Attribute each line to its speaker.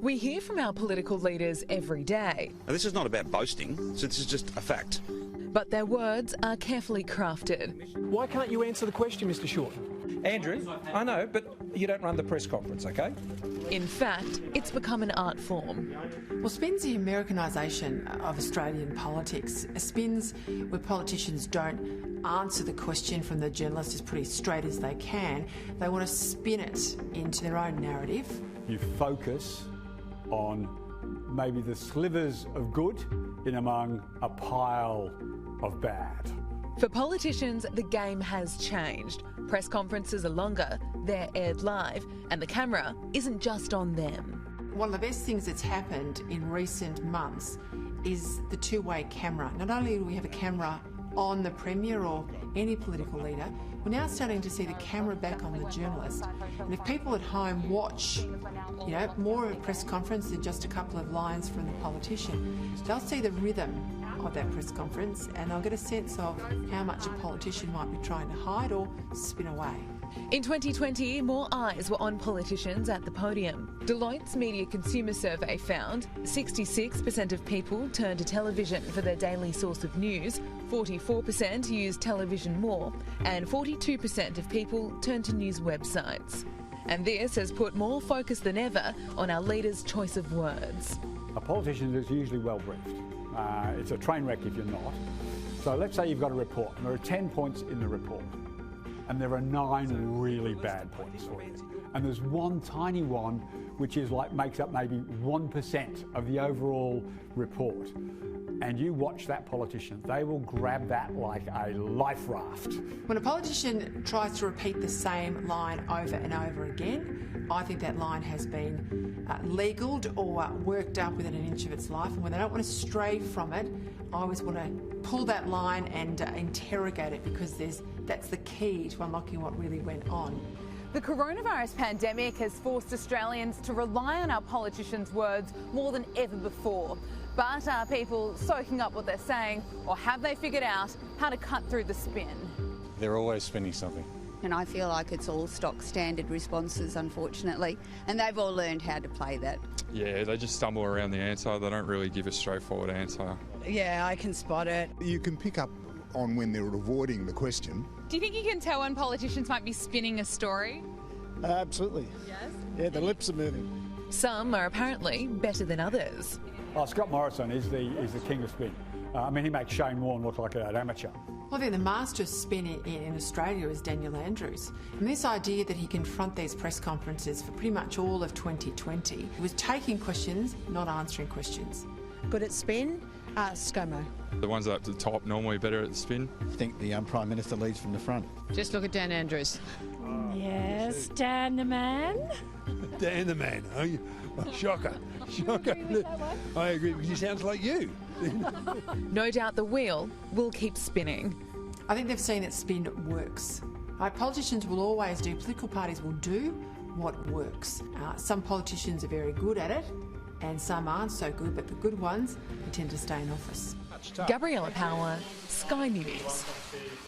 Speaker 1: We hear from our political leaders every day.
Speaker 2: Now, this is not about boasting, so this is just a fact.
Speaker 1: But their words are carefully crafted.
Speaker 3: Why can't you answer the question, Mr Short?
Speaker 4: Andrew, I know, but you don't run the press conference, OK?
Speaker 1: In fact, it's become an art form.
Speaker 5: Well, spin's the Americanisation of Australian politics. Spins where politicians don't answer the question from the journalist as pretty straight as they can. They want to spin it into their own narrative.
Speaker 6: You focus on maybe the slivers of good in among a pile of bad.
Speaker 1: For politicians, the game has changed. Press conferences are longer, they're aired live, and the camera isn't just on them.
Speaker 5: One of the best things that's happened in recent months is the two-way camera. Not only do we have a camera on the Premier or any political leader, we're now starting to see the camera back on the journalist. And if people at home watch, more of a press conference than just a couple of lines from the politician, they'll see the rhythm of that press conference and they'll get a sense of how much a politician might be trying to hide or spin away.
Speaker 1: In 2020, more eyes were on politicians at the podium. Deloitte's Media Consumer Survey found 66% of people turn to television for their daily source of news, 44% use television more, and 42% of people turn to news websites. And this has put more focus than ever on our leaders' choice of words.
Speaker 6: A politician is usually well briefed. It's a train wreck if you're not. So let's say you've got a report, and there are 10 points in the report, and there are 9 really bad points for you. And there's one tiny one which is makes up maybe 1% of the overall report. And you watch that politician, they will grab that like a life raft.
Speaker 5: When a politician tries to repeat the same line over and over again, I think that line has been legaled or worked up within an inch of its life. And when they don't want to stray from it, I always want to pull that line and interrogate it, because that's the key to unlocking what really went on.
Speaker 7: The coronavirus pandemic has forced Australians to rely on our politicians' words more than ever before. But are people soaking up what they're saying, or have they figured out how to cut through the spin?
Speaker 8: They're always spinning something.
Speaker 9: And I feel like it's all stock standard responses, unfortunately, and they've all learned how to play that.
Speaker 10: Yeah, they just stumble around the answer. They don't really give a straightforward answer.
Speaker 11: Yeah, I can spot it.
Speaker 12: You can pick up on when they're avoiding the question.
Speaker 7: Do you think you can tell when politicians might be spinning a story?
Speaker 13: Absolutely.
Speaker 7: Yes?
Speaker 13: Yeah, the lips are moving.
Speaker 1: Some are apparently better than others.
Speaker 6: Scott Morrison is the king of spin. He makes Shane Warne look like an amateur.
Speaker 5: Well, I think the master of spin in Australia is Daniel Andrews. And this idea that he can front these press conferences for pretty much all of 2020, he was taking questions, not answering questions.
Speaker 11: Good at spin, ScoMo.
Speaker 10: The ones at the top normally better at the spin.
Speaker 14: I think the Prime Minister leads from the front.
Speaker 15: Just look at Dan Andrews.
Speaker 16: Yes, Dan the man.
Speaker 13: Dan the man, oh, shocker. I agree, because he sounds like you.
Speaker 1: No doubt the wheel will keep spinning.
Speaker 5: I think they've seen that spin works. Politicians will always do, political parties will do what works. Some politicians are very good at it, and some aren't so good, but the good ones tend to stay in office.
Speaker 1: Gabriella Power, Sky News.